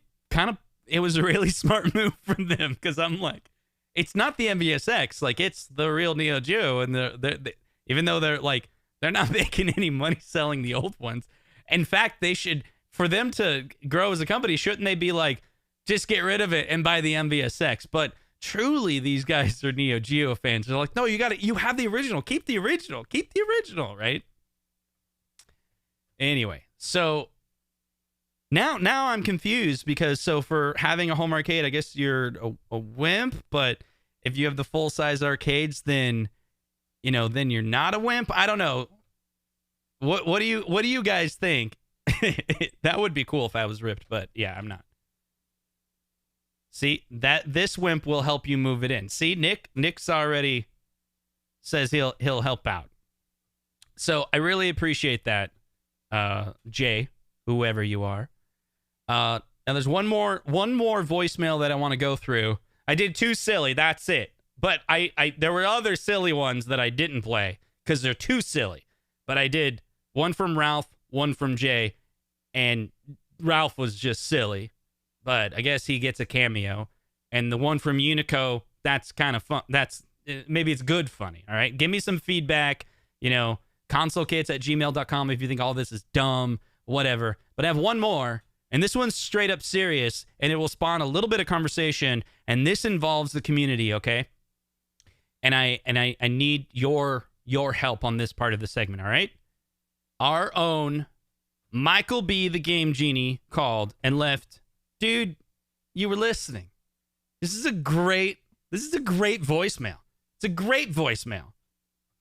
It was a really smart move from them, because I'm like, it's not the MVSX, like it's the real Neo Geo, and they even though they're not making any money selling the old ones. In fact, they should, for them to grow as a company, shouldn't they be like, just get rid of it and buy the MVSX? But truly, these guys are Neo Geo fans. They're like, no, you have the original. Keep the original, right? Anyway, so now I'm confused, because so for having a home arcade, I guess you're a wimp, but if you have the full-size arcades, then you're not a wimp. I don't know. What do you guys think? That would be cool if I was ripped, but yeah, I'm not. See, this wimp will help you move it in. See, Nick's already says he'll help out. So I really appreciate that, Jay, whoever you are. And there's one more voicemail that I want to go through. I did 2 silly, that's it. But there were other silly ones that I didn't play because they're too silly. But I did one from Ralph, one from Jay, and Ralph was just silly, but I guess he gets a cameo. And the one from Unico, that's kind of fun. Maybe it's good funny. All right. Give me some feedback. Consulkits@gmail.com if you think all this is dumb, whatever. But I have one more, and this one's straight up serious, and it will spawn a little bit of conversation. And this involves the community, okay? And I need your help on this part of the segment. All right. Our own Michael B, the Game Genie, called and left. Dude, you were listening. This is a great voicemail. It's a great voicemail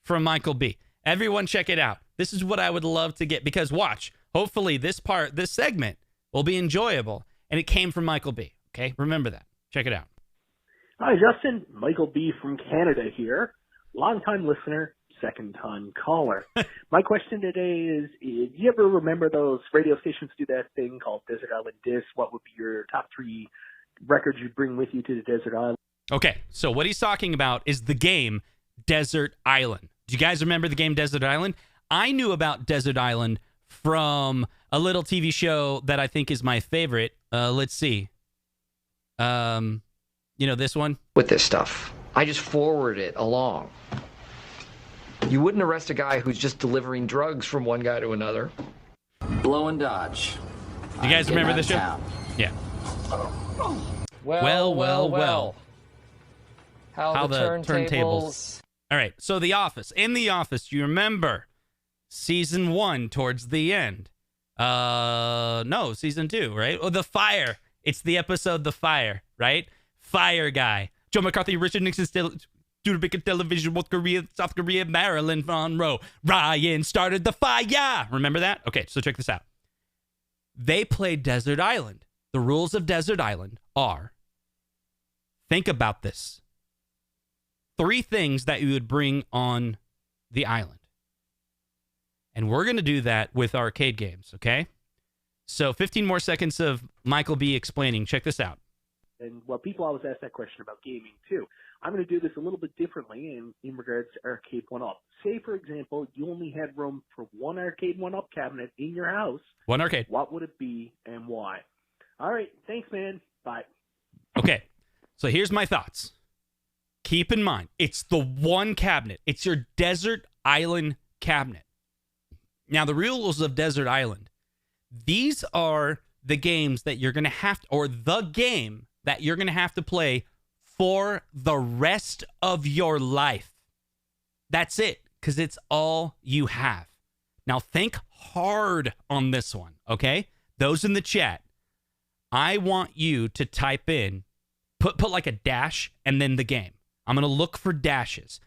from Michael B. Everyone check it out. This is what I would love to get, because watch, hopefully this segment will be enjoyable. And it came from Michael B. Okay? Remember that. Check it out. Hi, Justin. Michael B. from Canada here. Long-time listener, second-time caller. My question today is, do you ever remember those radio stations do that thing called Desert Island Disc? What would be your top 3 records you'd bring with you to the Desert Island? Okay, so what he's talking about is the game Desert Island. Do you guys remember the game Desert Island? I knew about Desert Island from a little TV show that I think is my favorite. Let's see. This one? With this stuff, I just forward it along. You wouldn't arrest a guy who's just delivering drugs from one guy to another. Blow and dodge. Do you guys remember this show? Yeah. Well. How the turntables. All right, so The Office. In The Office, you remember season 1 towards the end. No, season 2, right? Oh, The Fire. It's the episode The Fire, right? Fire guy. Joe McCarthy, Richard Nixon, Studebaker Television, North Korea, South Korea, Marilyn Monroe. Ryan started the fire. Remember that? Okay, so check this out. They played Desert Island. The rules of Desert Island are, think about this. 3 things that you would bring on the island. And we're going to do that with arcade games, okay? So 15 more seconds of Michael B. explaining. Check this out. And people always ask that question about gaming, too. I'm going to do this a little bit differently in regards to Arcade1up. Say, for example, you only had room for one Arcade1up cabinet in your house. One arcade. What would it be and why? All right. Thanks, man. Bye. Okay. So here's my thoughts. Keep in mind, it's the one cabinet. It's your Desert Island cabinet. Now, the rules of Desert Island, these are the games that you're going to have to, or the game that you're going to have to play for the rest of your life. That's it, because it's all you have. Now, think hard on this one, okay? Those in the chat, I want you to type in, put like a dash and then the game. I'm going to look for dashes.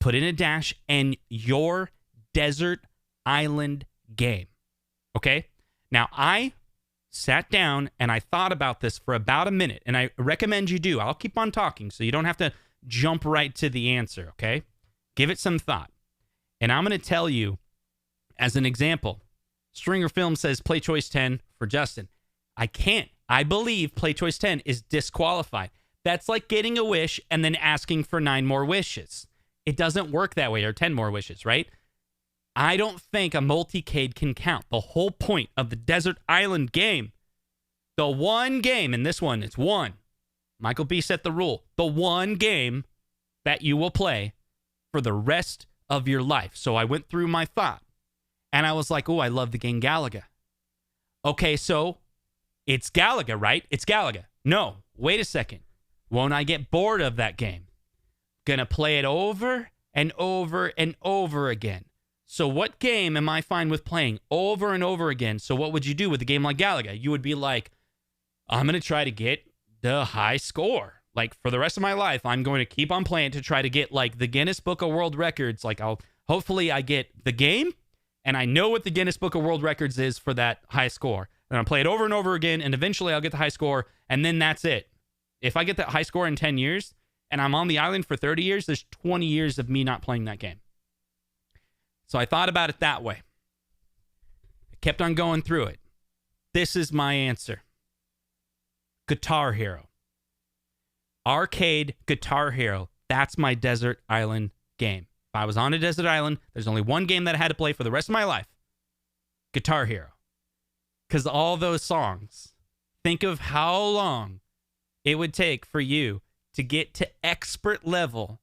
Put in a dash and your Desert Island game. Okay? Now, I sat down and I thought about this for about a minute, and I recommend you do. I'll keep on talking so you don't have to jump right to the answer, okay? Give it some thought. And I'm going to tell you, as an example, Stringer Film says play choice 10 for Justin. I can't. I believe play choice 10 is disqualified. That's like getting a wish and then asking for 9 more wishes. It doesn't work that way, or 10 more wishes, right? I don't think a multicade can count. The whole point of the Desert Island game, the one game, and this one, it's one. Michael B set the rule. The one game that you will play for the rest of your life. So I went through my thought, and I was like, oh, I love the game Galaga. Okay, so it's Galaga, right? It's Galaga. No, wait a second. Won't I get bored of that game? Gonna play it over and over and over again. So what game am I fine with playing over and over again? So what would you do with a game like Galaga? You would be like, I'm going to try to get the high score. Like, for the rest of my life, I'm going to keep on playing to try to get, like, the Guinness Book of World Records. Like, hopefully I get the game, and I know what the Guinness Book of World Records is for that high score. And I'll play it over and over again, and eventually I'll get the high score, and then that's it. If I get that high score in 10 years, and I'm on the island for 30 years, there's 20 years of me not playing that game. So I thought about it that way. I kept on going through it. This is my answer. Guitar Hero. Arcade Guitar Hero. That's my Desert Island game. If I was on a desert island, there's only one game that I had to play for the rest of my life. Guitar Hero. Because all those songs, think of how long it would take for you to get to expert level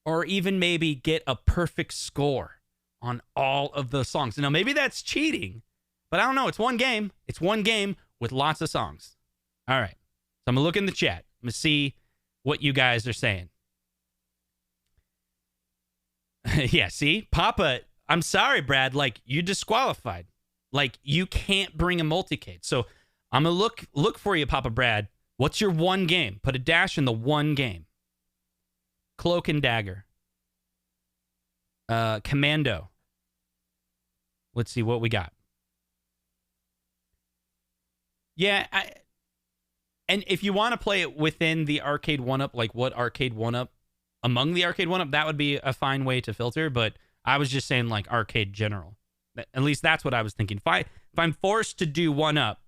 or even maybe get a perfect score on all of those songs. Now, maybe that's cheating, but I don't know. It's one game. It's one game with lots of songs. All right. So I'm going to look in the chat. I'm going to see what you guys are saying. Yeah, see? Papa, I'm sorry, Brad. Like, you disqualified. Like, you can't bring a multicade. So I'm going to look for you, Papa Brad. What's your one game? Put a dash in the one game. Cloak and Dagger. Commando. Let's see what we got. Yeah, and if you want to play it within the Arcade1up, like what Arcade1up, among the Arcade1up, that would be a fine way to filter, but I was just saying like arcade general. At least that's what I was thinking. If I'm forced to do 1-up,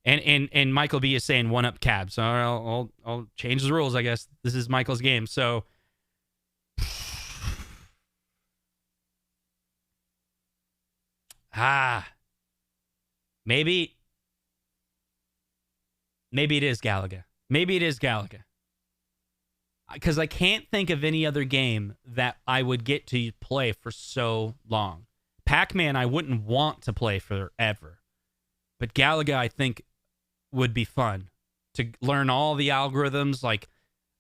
and Michael B is saying 1-up cab, so I'll change the rules, I guess. This is Michael's game, so maybe it is Galaga. Maybe it is Galaga. Because I can't think of any other game that I would get to play for so long. Pac-Man, I wouldn't want to play forever. But Galaga, I think, would be fun to learn all the algorithms. Like,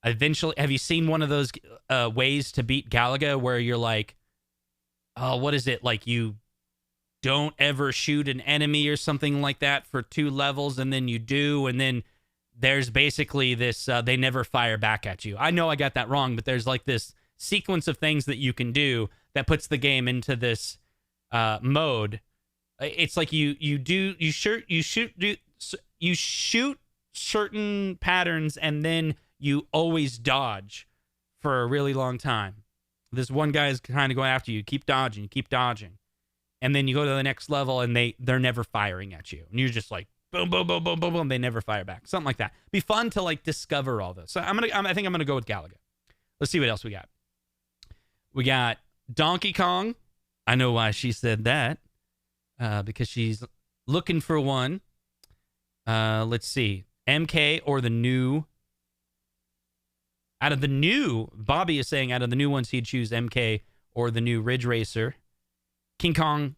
eventually, have you seen one of those ways to beat Galaga where you're like, oh, what is it? Like, you don't ever shoot an enemy or something like that for 2 levels, and then you do, and then there's basically this, they never fire back at you. I know I got that wrong, but there's like this sequence of things that you can do that puts the game into this mode. It's like you shoot certain patterns, and then you always dodge for a really long time. This one guy is kind of going after you. Keep dodging, and then you go to the next level, and they're never firing at you, and you're just like boom, boom, boom, boom, boom, boom. They never fire back. Something like that. Be fun to like discover all this. So I think I'm gonna go with Galaga. Let's see what else we got. We got Donkey Kong. I know why she said that. Because she's looking for one. Let's see. MK or the new. Out of the new, Bobby is saying out of the new ones, he'd choose MK or the new Ridge Racer. King Kong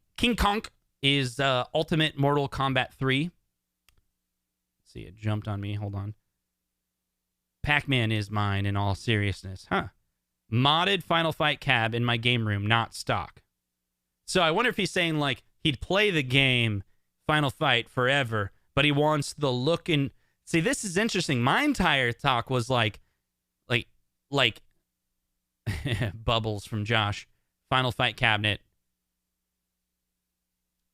is Ultimate Mortal Kombat 3. Let's see, it jumped on me. Hold on. Pac-Man is mine in all seriousness. Huh. Modded Final Fight cab in my game room, not stock. So I wonder if he's saying like he'd play the game Final Fight forever, but he wants the look and see. This is interesting. My entire talk was like bubbles from Josh. Final Fight cabinet.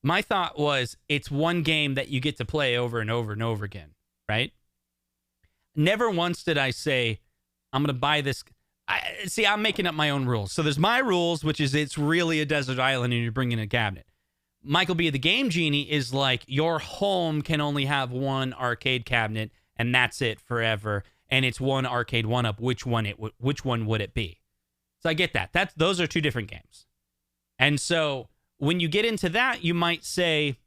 My thought was it's one game that you get to play over and over and over again, right? Never once did I say I'm going to buy this. I'm making up my own rules. So there's my rules, which is it's really a desert island and you're bringing a cabinet. Michael B, the Game Genie, is like your home can only have one arcade cabinet and that's it forever. And it's one Arcade1up. Which one would it be? So I get that. Those are two different games. And so when you get into that, you might say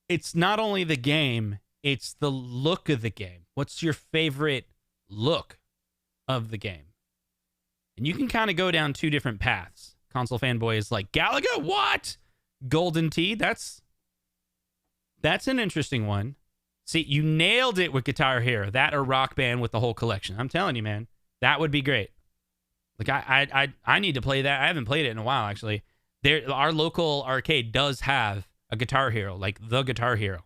it's not only the game, it's the look of the game. What's your favorite look of the game? And you can kind of go down two different paths. Console Fanboy is like, Galaga, what? Golden Tee, that's an interesting one. See, you nailed it with Guitar Hero. That or Rock Band with the whole collection. I'm telling you, man, that would be great. Like, I need to play that. I haven't played it in a while, actually. Our local arcade does have a Guitar Hero, like the Guitar Hero.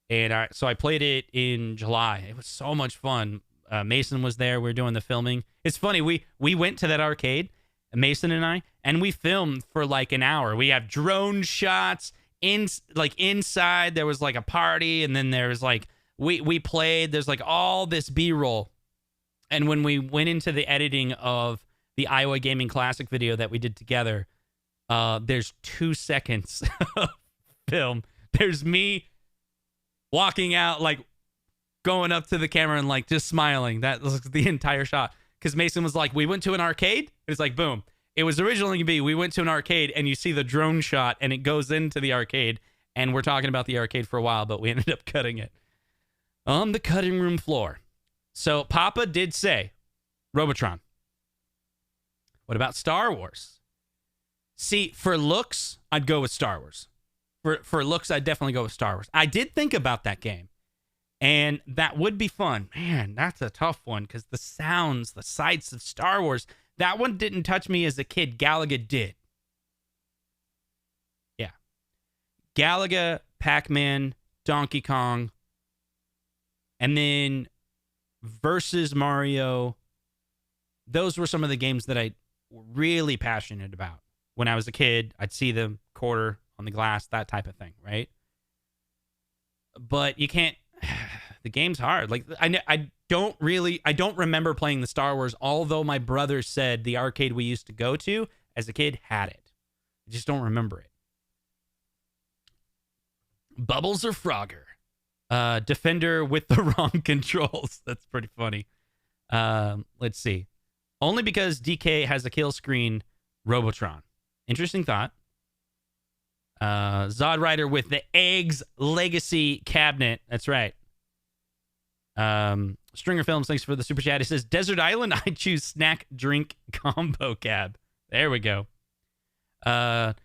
And so I played it in July. It was so much fun. Mason was there. We were doing the filming. It's funny. We went to that arcade, Mason and I, and we filmed for like an hour. We have drone shots inside. There was like a party, and then there was like we played. There's like all this B-roll. And when we went into the editing of the Iowa Gaming Classic video that we did together, there's 2 seconds of film. There's me walking out, like going up to the camera and like just smiling. That was the entire shot. Because Mason was like, we went to an arcade. It was like, boom. It was originally going to be, we went to an arcade and you see the drone shot and it goes into the arcade. And we're talking about the arcade for a while, but we ended up cutting it on the cutting room floor. So Papa did say Robotron. What about Star Wars? See, for looks, I'd go with Star Wars. For looks, I'd definitely go with Star Wars. I did think about that game, and that would be fun. Man, that's a tough one because the sounds, the sights of Star Wars, that one didn't touch me as a kid. Galaga did. Yeah. Galaga, Pac-Man, Donkey Kong, and then versus Mario. Those were some of the games that I were really passionate about. When I was a kid, I'd see them quarter on the glass, that type of thing, right? But you can't, the game's hard. Like, I don't remember playing the Star Wars, although my brother said the arcade we used to go to as a kid had it. I just don't remember it. Bubbles or Frogger? Defender with the wrong controls. That's pretty funny. Let's see. Only because DK has a kill screen, Robotron. Interesting thought. Zod Rider with the Eggs Legacy cabinet. That's right. Stringer Films, thanks for the super chat. It says, Desert Island, I choose snack drink combo cab. There we go. It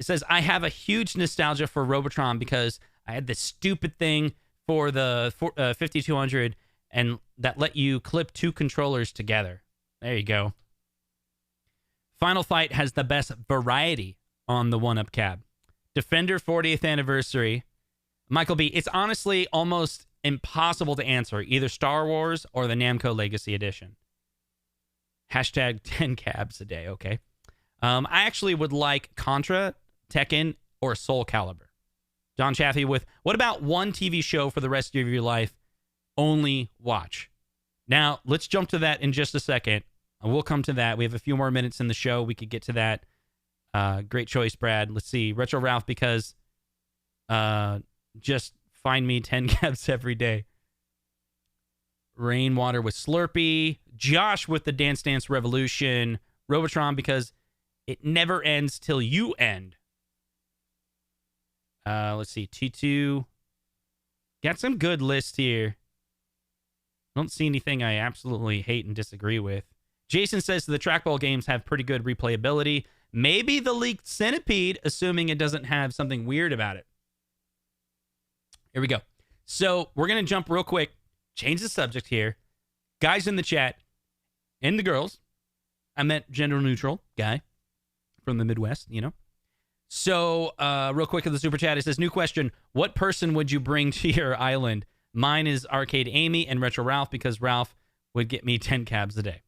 says, I have a huge nostalgia for Robotron because I had this stupid thing for the 5200 and that let you clip two controllers together. There you go. Final Fight has the best variety on the 1UP cab. Defender 40th anniversary. Michael B, it's honestly almost impossible to answer. Either Star Wars or the Namco Legacy Edition. Hashtag 10 cabs a day. Okay. I actually would like Contra, Tekken, or Soul Calibur. John Chaffee with, what about one TV show for the rest of your life? Only watch. Now, let's jump to that in just a second. We'll come to that. We have a few more minutes in the show. We could get to that. Great choice, Brad. Let's see. Retro Ralph, because just find me 10 cabs every day. Rainwater with Slurpee. Josh with the Dance Dance Revolution. Robotron, because it never ends till you end. Let's see. T2. Got some good lists here. Don't see anything I absolutely hate and disagree with. Jason says the trackball games have pretty good replayability. Maybe the leaked Centipede, assuming it doesn't have something weird about it. Here we go. So we're going to jump real quick. Change the subject here. Guys in the chat and the girls. I meant gender neutral guy from the Midwest, you know. So real quick in the super chat, it says, new question. What person would you bring to your island? Mine is Arcade Amy and Retro Ralph because Ralph would get me 10 cabs a day.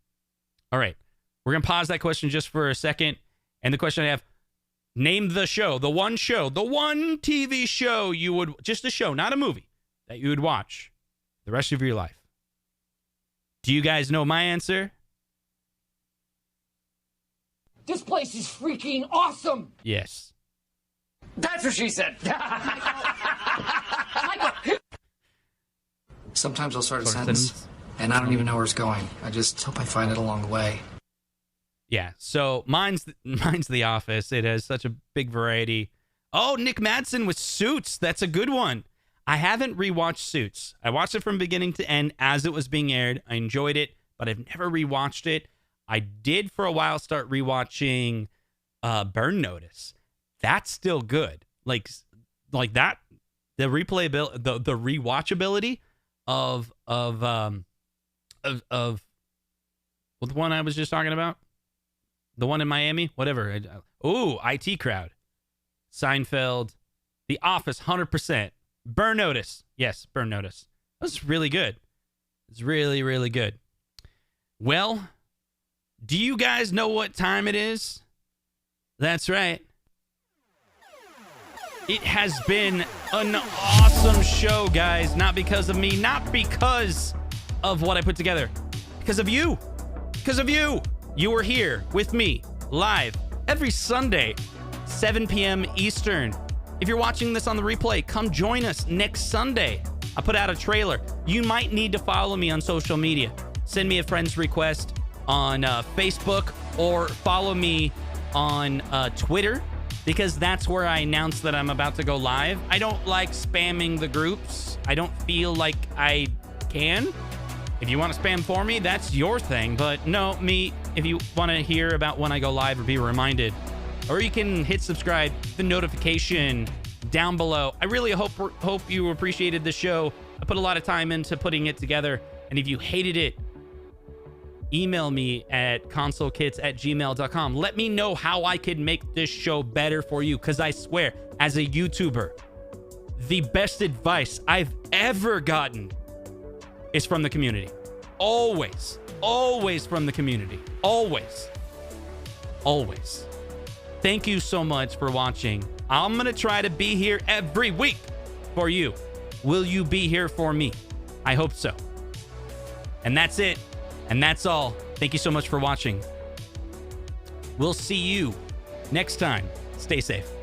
All right. We're going to pause that question just for a second. And the question I have, name the show, the one TV show you would, just a show, not a movie, that you would watch the rest of your life. Do you guys know my answer? This place is freaking awesome. Yes. That's what she said. Sometimes I'll start a sentence, and I don't even know where it's going. I just hope I find it along the way. Yeah, so mine's The Office. It has such a big variety. Oh, Nick Madsen with Suits. That's a good one. I haven't rewatched Suits. I watched it from beginning to end as it was being aired. I enjoyed it, but I've never rewatched it. I did for a while start rewatching Burn Notice. That's still good. Like that, the replayability, the rewatchability of what the one I was just talking about. The one in Miami, whatever. IT Crowd, Seinfeld, The Office, 100%. Burn Notice, yes, Burn Notice. That's really good. It's really, really good. Well, do you guys know what time it is? That's right. It has been an awesome show, guys. Not because of me, not because of what I put together. Because of you. Because of you. You were here with me live every Sunday, 7 p.m. Eastern. If you're watching this on the replay, come join us next Sunday. I put out a trailer. You might need to follow me on social media. Send me a friend's request on Facebook or follow me on Twitter, because that's where I announce that I'm about to go live. I don't like spamming the groups. I don't feel like I can. If you want to spam for me, that's your thing. But no, if you want to hear about when I go live or be reminded, or you can hit subscribe, the notification down below. I really hope you appreciated the show. I put a lot of time into putting it together. And if you hated it, email me at consolekits@gmail.com. Let me know how I could make this show better for you, because I swear, as a YouTuber, the best advice I've ever gotten is from the community. Always from the community. Always. Thank you so much for watching. I'm going to try to be here every week for you. Will you be here for me? I hope so. And that's it. And that's all. Thank you so much for watching. We'll see you next time. Stay safe.